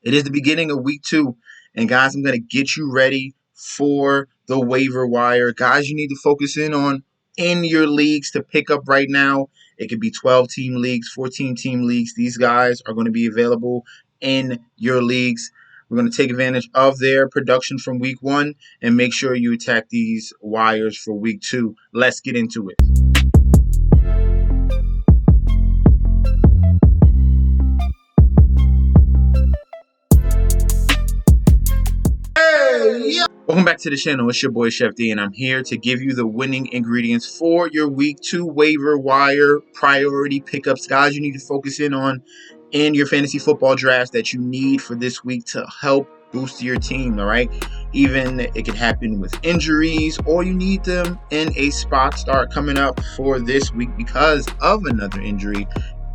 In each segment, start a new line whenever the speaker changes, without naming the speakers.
It is the beginning of week 2, and guys, I'm going to get you ready for the waiver wire. Guys, you need to focus in your leagues to pick up right now. It could be 12-team leagues, 14-team leagues. These guys are going to be available in your leagues. We're going to take advantage of their production from week 1 and make sure you attack these wires for week 2. Let's get into it. Welcome back to the channel. It's your boy Chef D, and I'm here to give you the winning ingredients for your week 2 waiver wire priority pickups. Guys, you need to focus in your fantasy football drafts that you need for this week to help boost your team, all right? Even it could happen with injuries, or you need them in a spot start coming up for this week because of another injury.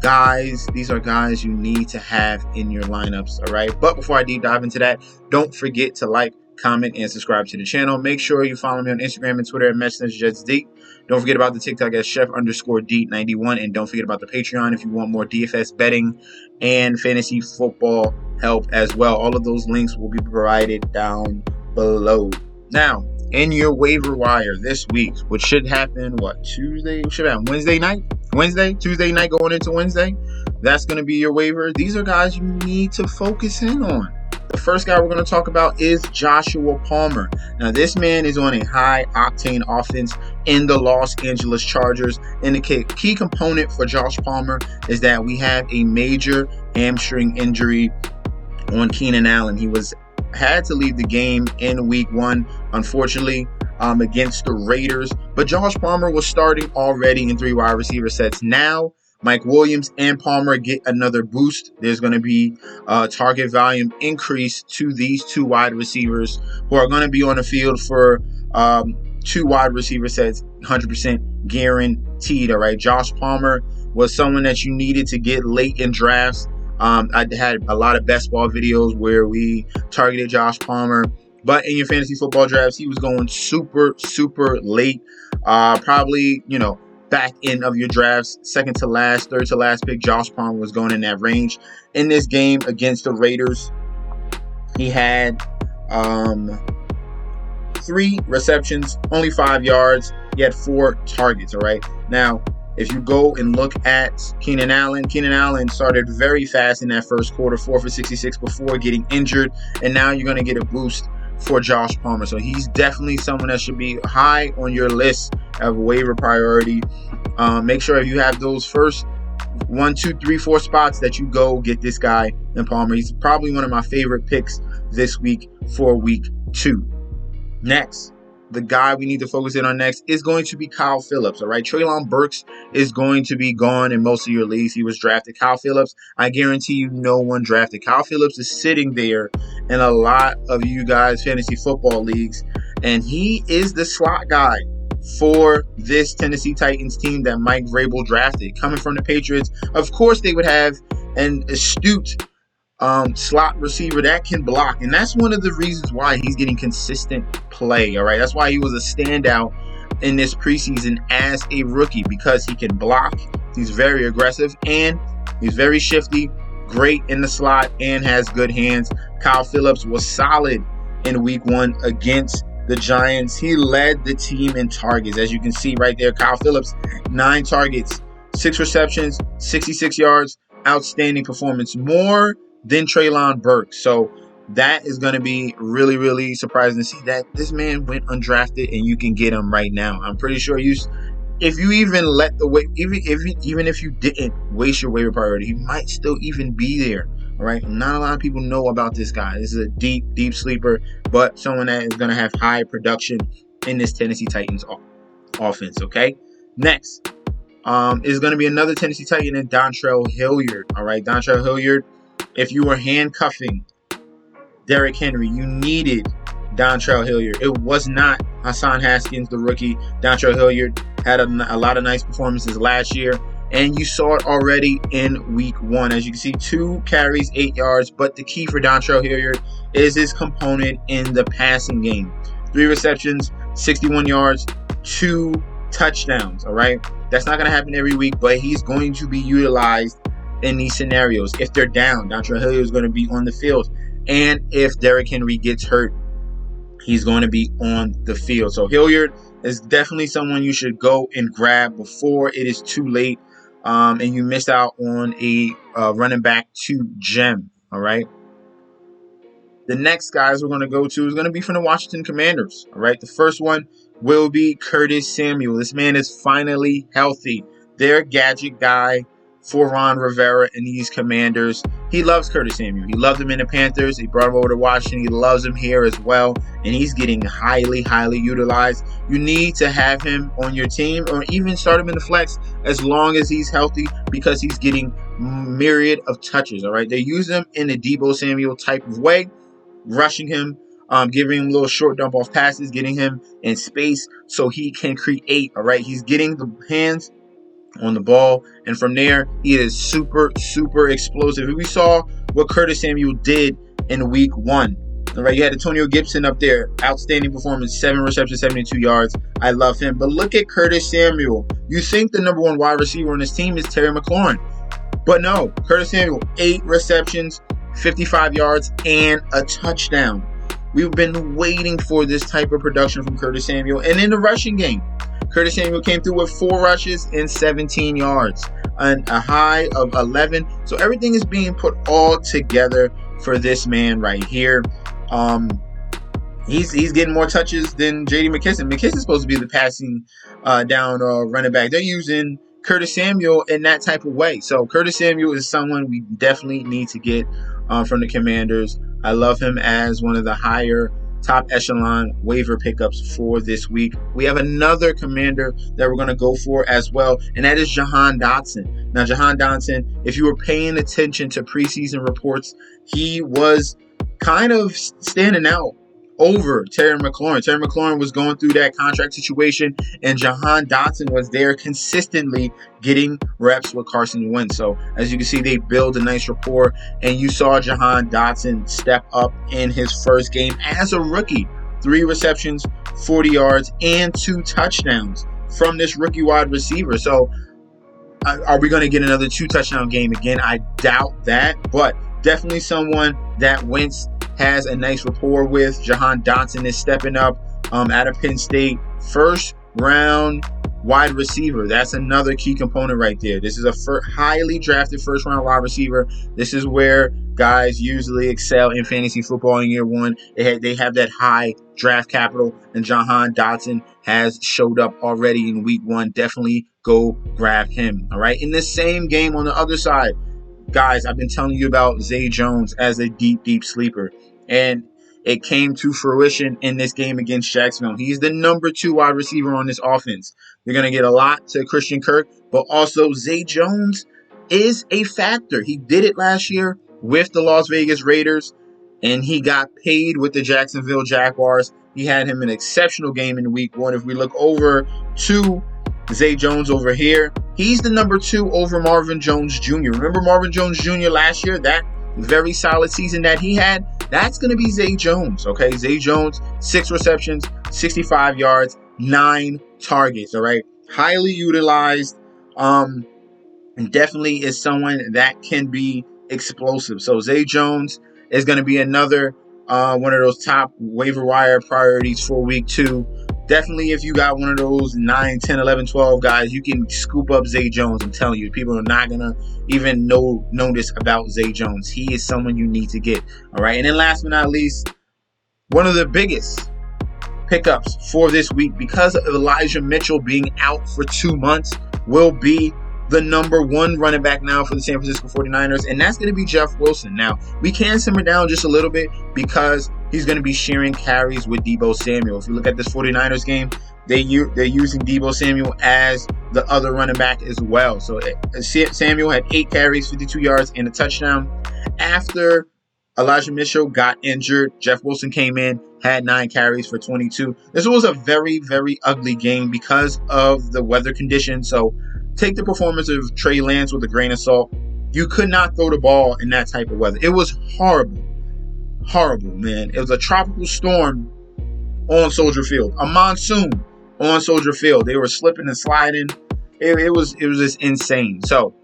Guys, these are guys you need to have in your lineups, all right? But before I deep dive into that, don't forget to like, comment, and subscribe to the channel. Make sure you follow me on Instagram and Twitter at MessageJetsD. Don't forget about the TikTok at Chef_D91, and don't forget about the Patreon if you want more DFS betting and fantasy football help as well. All of those links will be provided down below. Now, in your waiver wire this week, which should happen, Tuesday? Should happen Wednesday night? Tuesday night going into Wednesday. That's going to be your waiver. These are guys you need to focus in on. The first guy we're going to talk about is Joshua Palmer. Now, this man is on a high-octane offense in the Los Angeles Chargers. And the key component for Josh Palmer is that we have a major hamstring injury on Keenan Allen. He had to leave the game in week 1, unfortunately, against the Raiders. But Josh Palmer was starting already in 3 wide receiver sets. Now, Mike Williams and Palmer get another boost. There's going to be a target volume increase to these 2 wide receivers who are going to be on the field for 2 wide receiver sets, 100% guaranteed. All right, Josh Palmer was someone that you needed to get late in drafts. I had a lot of best ball videos where we targeted Josh Palmer, but in your fantasy football drafts, he was going super, super late. Probably, back end of your drafts, second to last, third to last pick. Josh Palmer was going in that range. In this game against the Raiders, he had 3 receptions, only 5 yards. He had 4 targets, all right? Now, if you go and look at Keenan Allen started very fast in that first quarter, 4 for 66 before getting injured, and now you're going to get a boost for Josh Palmer. So he's definitely someone that should be high on your list of waiver priority. Make sure if you have those first 1, 2, 3, 4 spots that you go get this guy in Palmer. He's probably one of my favorite picks this week for week 2. Next, the guy we need to focus in on next is going to be Kyle Phillips, all right? Treylon Burks is going to be gone in most of your leagues. He was drafted. Kyle Phillips, I guarantee you no one drafted. Kyle Phillips is sitting there in a lot of you guys' fantasy football leagues, and he is the slot guy for this Tennessee Titans team that Mike Vrabel drafted. Coming from the Patriots, of course they would have an astute slot receiver that can block, and that's one of the reasons why he's getting consistent play. All right, that's why he was a standout in this preseason as a rookie, because he can block, he's very aggressive, and he's very shifty, great in the slot, and has good hands. Kyle Phillips was solid in week 1 against the Giants. He led the team in targets, as you can see right there. Kyle Phillips, 9 targets, 6 receptions, 66 yards, outstanding performance, more than Treylon Burks. So that is going to be really, really surprising to see that this man went undrafted and you can get him right now. I'm pretty sure if you even let even if you didn't waste your waiver priority, he might still even be there. All right, not a lot of people know about this guy. This is a deep, deep sleeper, but someone that is going to have high production in this Tennessee Titans offense. Okay, next is going to be another Tennessee Titan, and Dontrell Hilliard. All right, Dontrell Hilliard. If you were handcuffing Derrick Henry, you needed Dontrell Hilliard. It was not Hassan Haskins, the rookie. Dontrell Hilliard had a lot of nice performances last year, and you saw it already in week 1. As you can see, 2 carries, 8 yards, but the key for Dontrell Hilliard is his component in the passing game. 3 receptions, 61 yards, 2 touchdowns, all right? That's not going to happen every week, but he's going to be utilized in these scenarios. If they're down, Dontrell Hilliard is going to be on the field. And if Derrick Henry gets hurt, he's going to be on the field. So Hilliard is definitely someone you should go and grab before it is too late, and you missed out on a running back 2 gem. All right. The next guys we're going to go to is going to be from the Washington Commanders. All right. The first one will be Curtis Samuel. This man is finally healthy. Their gadget guy for Ron Rivera and these Commanders. He loves Curtis Samuel. He loved him in the Panthers. He brought him over to Washington. He loves him here as well. And he's getting highly, highly utilized. You need to have him on your team or even start him in the flex as long as he's healthy because he's getting myriad of touches. All right. They use him in a Deebo Samuel type of way, rushing him, giving him little short dump off passes, getting him in space so he can create. All right. He's getting the hands on the ball, and from there he is super, super explosive. We saw what Curtis Samuel did in week 1. All right, you had Antonio Gibson up there, outstanding performance, 7 receptions, 72 yards. I love him. But look at Curtis Samuel. You think the number 1 wide receiver on this team is Terry McLaurin, but no. Curtis Samuel, 8 receptions, 55 yards, and a touchdown. We've been waiting for this type of production from Curtis Samuel. And in the rushing game, Curtis Samuel came through with 4 rushes and 17 yards, and a high of 11. So everything is being put all together for this man right here. He's getting more touches than J.D. McKisson. McKisson's supposed to be the passing down running back. They're using Curtis Samuel in that type of way. So Curtis Samuel is someone we definitely need to get from the Commanders. I love him as one of the higher top echelon waiver pickups for this week. We have another Commander that we're going to go for as well, and that is Jahan Dotson. Now, Jahan Dotson, if you were paying attention to preseason reports, he was kind of standing out over Terry McLaurin. Terry McLaurin was going through that contract situation, and Jahan Dotson was there consistently getting reps with Carson Wentz. So as you can see, they build a nice rapport, and you saw Jahan Dotson step up in his first game as a rookie. 3 receptions, 40 yards, and 2 touchdowns from this rookie wide receiver. So are we going to get another 2 touchdown game again? I doubt that, but definitely someone that Wentz has a nice rapport with. Jahan Dotson is stepping up out of Penn State. First round wide receiver. That's another key component right there. This is a highly drafted first round wide receiver. This is where guys usually excel in fantasy football in year 1. They have that high draft capital, and Jahan Dotson has showed up already in week 1. Definitely go grab him. All right. In this same game on the other side, guys, I've been telling you about Zay Jones as a deep, deep sleeper. And it came to fruition in this game against Jacksonville. He's the number 2 wide receiver on this offense. You're going to get a lot to Christian Kirk, but also Zay Jones is a factor. He did it last year with the Las Vegas Raiders, and he got paid with the Jacksonville Jaguars. He had him an exceptional game in week 1. If we look over to Zay Jones over here, he's the number 2 over Marvin Jones Jr. Remember Marvin Jones Jr. last year? That very solid season that he had, that's going to be Zay Jones, okay? Zay Jones, 6 receptions, 65 yards, 9 targets, all right? Highly utilized, and definitely is someone that can be explosive. So Zay Jones is going to be another one of those top waiver wire priorities for week 2. Definitely, if you got one of those 9, 10, 11, 12 guys, you can scoop up Zay Jones. I'm telling you, people are not going to even notice about Zay Jones. He is someone you need to get. All right. And then last but not least, one of the biggest pickups for this week, because of Elijah Mitchell being out for 2 months, will be the number 1 running back now for the San Francisco 49ers, and that's going to be Jeff Wilson. Now, we can simmer down just a little bit because he's going to be sharing carries with Deebo Samuel. If you look at this 49ers game, they're using Deebo Samuel as the other running back as well. So Samuel had 8 carries, 52 yards, and a touchdown. After Elijah Mitchell got injured, Jeff Wilson came in, had 9 carries for 22. This was a very, very ugly game because of the weather conditions. So take the performance of Trey Lance with a grain of salt. You could not throw the ball in that type of weather. It was horrible. Horrible, man. It was a tropical storm on Soldier Field. A monsoon on Soldier Field. They were slipping and sliding. It was just insane. So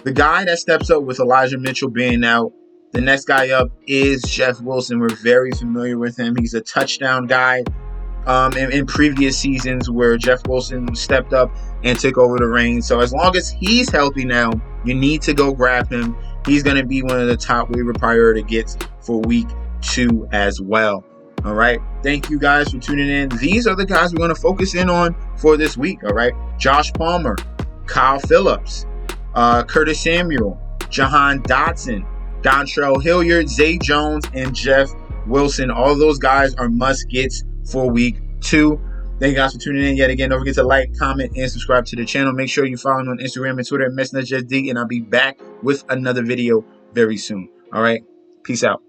the guy that steps up with Elijah Mitchell being out The next guy up is Jeff Wilson. We're very familiar with him. He's a touchdown guy. In previous seasons where Jeff Wilson stepped up and took over the reins. So as long as he's healthy now, you need to go grab him. He's going to be one of the top waiver priority gets for week 2 as well. All right. Thank you guys for tuning in. These are the guys we're going to focus in on for this week. All right. Josh Palmer, Kyle Phillips, Curtis Samuel, Jahan Dotson, Dontrell Hilliard, Zay Jones, and Jeff Wilson. All of those guys are must gets for week 2. Thank you guys for tuning in yet again. Don't forget to like, comment, and subscribe to the channel. Make sure you follow me on Instagram and Twitter at MessengerD, and I'll be back with another video very soon. All right. Peace out.